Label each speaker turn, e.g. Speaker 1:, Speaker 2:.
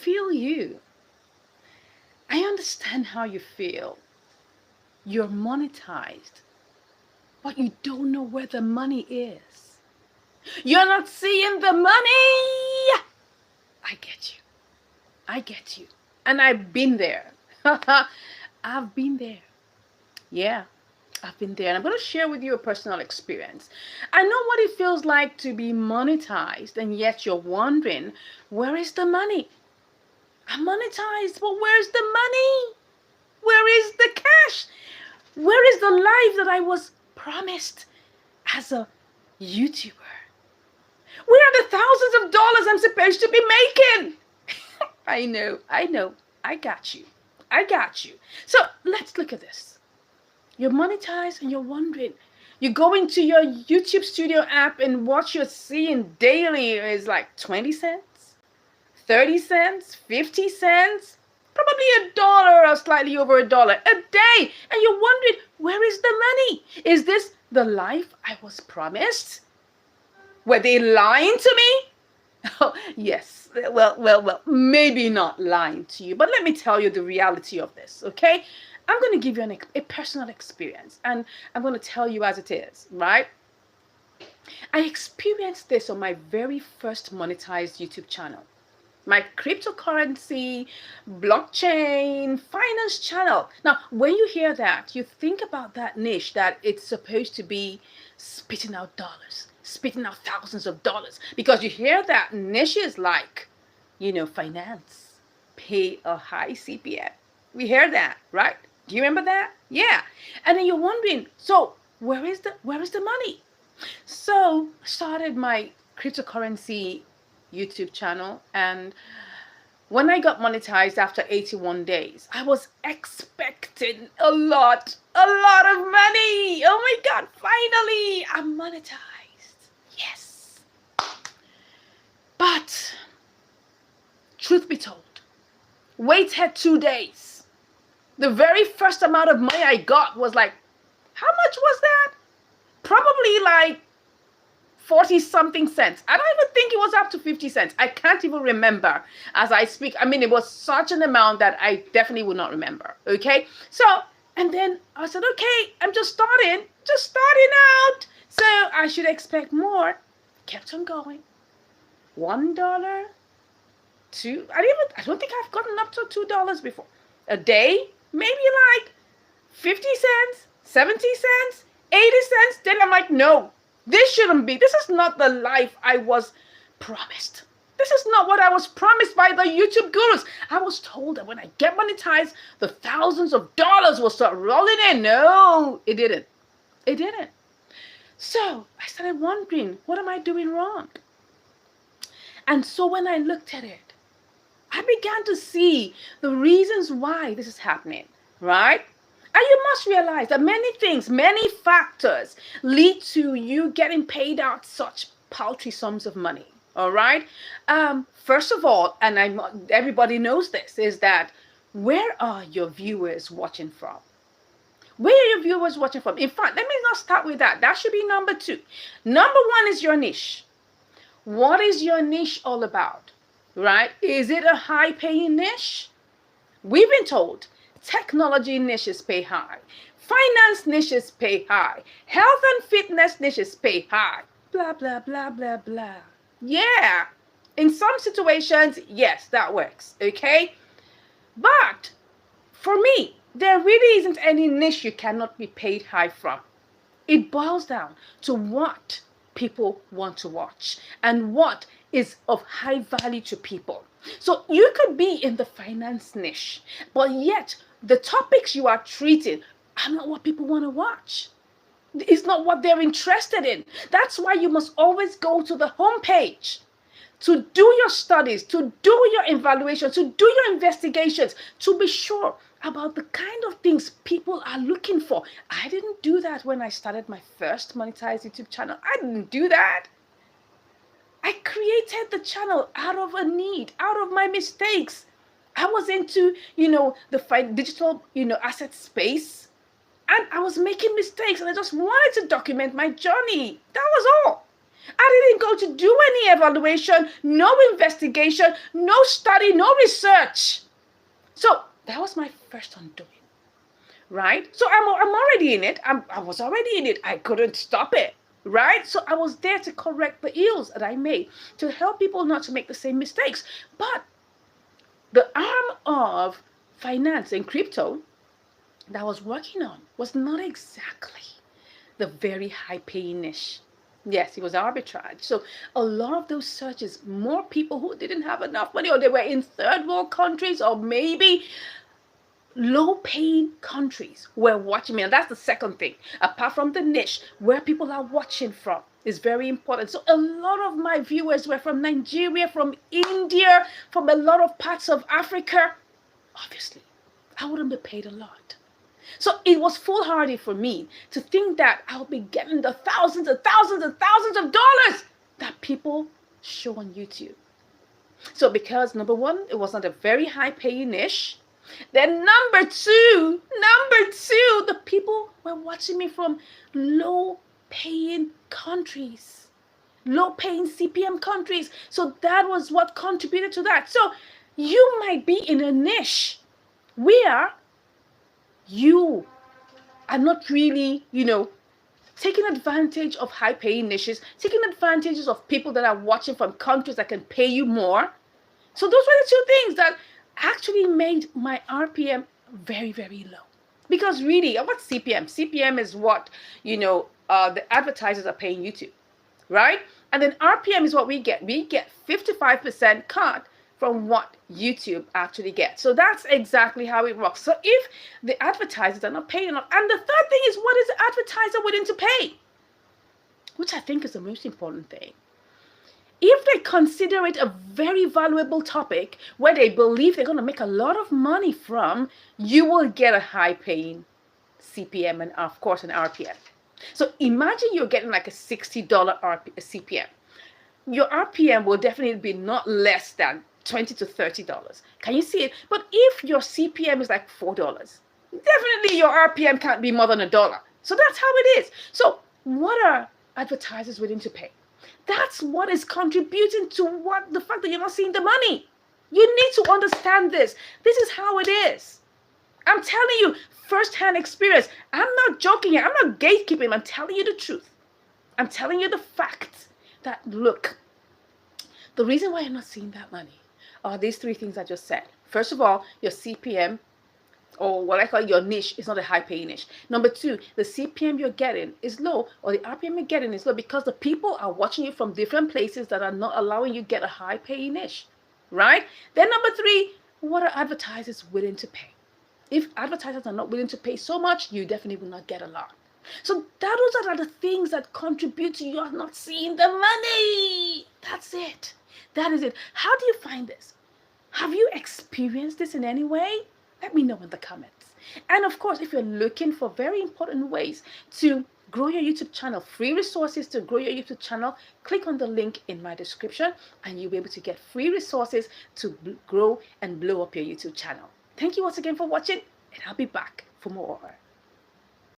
Speaker 1: feel you. I understand how you feel. You're monetized, but you don't know where the money is. You're not seeing the money. I get you. I get you. And I've been there. I've been there. Yeah, I've been there. And I'm going to share with you a personal experience. I know what it feels like to be monetized, and yet you're wondering, where is the money? I'm monetized, but where's the money? Where is the cash? Where is the life that I was promised as a YouTuber? Where are the thousands of dollars I'm supposed to be making? I know. I got you. I got you. So let's look at this. You're monetized and you're wondering. You go into your YouTube Studio app and what you're seeing daily is like 20 cents, 30 cents, 50 cents, probably $1 or slightly over $1 a day. And you're wondering, where is the money? Is this the life I was promised? Were they lying to me? Oh, yes. Well, maybe not lying to you, but let me tell you the reality of this, okay? I'm going to give you a personal experience, and I'm going to tell you as it is, right? I experienced this on my very first monetized YouTube channel. My cryptocurrency, blockchain, finance channel. Now, when you hear that, you think about that niche that it's supposed to be spitting out dollars, spitting out thousands of dollars. Because you hear that niche is like, finance, pay a high CPM. We hear that, right? Do you remember that? Yeah. And then you're wondering, so where is the money? So I started my cryptocurrency YouTube channel, and when I got monetized after 81 days, I was expecting a lot of money. Oh my God, finally I'm monetized. Yes. But truth be told, waited 2 days. The very first amount of money I got was like, how much was that? Probably like 40 something cents. I don't even think it was up to 50 cents. I can't even remember as I speak. I mean, it was such an amount that I definitely would not remember. Okay. So, and then I said, okay, I'm just starting out. So I should expect more. Kept on going. $1, $2. I don't think I've gotten up to $2 before. A day, maybe like 50 cents, 70 cents, 80 cents. Then I'm like, no. This shouldn't be. This is not the life I was promised. This is not what I was promised by the YouTube gurus. I was told that when I get monetized, the thousands of dollars will start rolling in. No, it didn't. It didn't. So I started wondering, what am I doing wrong? And so when I looked at it, I began to see the reasons why this is happening, right? And you must realize that many things, many factors lead to you getting paid out such paltry sums of money. All right. First of all, and everybody knows this, is that where are your viewers watching from? Where are your viewers watching from? In fact, let me not start with that. That should be number 2. Number 1 is your niche. What is your niche all about? Right? Is it a high-paying niche? We've been told technology niches pay high. Finance niches pay high. Health and fitness niches pay high. Blah, blah, blah, blah, blah. Yeah. In some situations, yes, that works. Okay? But for me, there really isn't any niche you cannot be paid high from. It boils down to what people want to watch and what is of high value to people. So you could be in the finance niche, but yet the topics you are treating are not what people want to watch. It's not what they're interested in. That's why you must always go to the homepage to do your studies, to do your evaluation, to do your investigations, to be sure about the kind of things people are looking for. I didn't do that when I started my first monetized YouTube channel. I didn't do that. I created the channel out of a need, out of my mistakes. I was into, the digital, asset space, and I was making mistakes, and I just wanted to document my journey. That was all. I didn't go to do any evaluation, no investigation, no study, no research. So that was my first undoing, right? So I'm already in it. I was already in it. I couldn't stop it, right? So I was there to correct the ills that I made, to help people not to make the same mistakes. But the arm of finance and crypto that I was working on was not exactly the very high paying niche. Yes, it was arbitrage. So a lot of those searches, more people who didn't have enough money, or they were in third world countries, or maybe low paying countries were watching me. And that's the second thing, apart from the niche, where people are watching from is very important. So a lot of my viewers were from Nigeria, from India, from a lot of parts of Africa. Obviously, I wouldn't be paid a lot. So it was foolhardy for me to think that I'll be getting the thousands and thousands and thousands of dollars that people show on YouTube. So because number one, it was not a very high paying niche. Then number two, the people were watching me from low paying countries, low paying CPM countries. So that was what contributed to that. So you might be in a niche where you are not really, taking advantage of high paying niches, taking advantages of people that are watching from countries that can pay you more. So those were the two things that actually made my RPM very, very low. Because really, what's CPM? CPM is what, the advertisers are paying YouTube, right? And then RPM is what we get. We get 55% cut from what YouTube actually gets. So that's exactly how it works. So if the advertisers are not paying enough, and the third thing is, what is the advertiser willing to pay? Which I think is the most important thing. If they consider it a very valuable topic where they believe they're going to make a lot of money from, you will get a high paying CPM and of course an RPM. So imagine you're getting like a $60 CPM. Your RPM will definitely be not less than $20 to $30. Can you see it? But if your CPM is like $4, definitely your RPM can't be more than $1. So that's how it is. So what are advertisers willing to pay? That's what is contributing to the fact that you're not seeing the money. You need to understand this. This is how it is. I'm telling you, first-hand experience. I'm not joking here. I'm not gatekeeping. I'm telling you the truth. I'm telling you the facts that, look, the reason why you're not seeing that money are these three things I just said. First of all, your CPM, or what I call your niche, is not a high paying niche. Number two, the CPM you're getting is low, or the RPM you're getting is low because the people are watching you from different places that are not allowing you to get a high paying niche, right? Then number three, what are advertisers willing to pay? If advertisers are not willing to pay so much, you definitely will not get a lot. So those are the things that contribute to you not seeing the money. That's it. That is it. How do you find this? Have you experienced this in any way? Let me know in the comments. And of course, if you're looking for very important ways to grow your YouTube channel, free resources to grow your YouTube channel, click on the link in my description and you'll be able to get free resources to grow and blow up your YouTube channel. Thank you once again for watching, and I'll be back for more.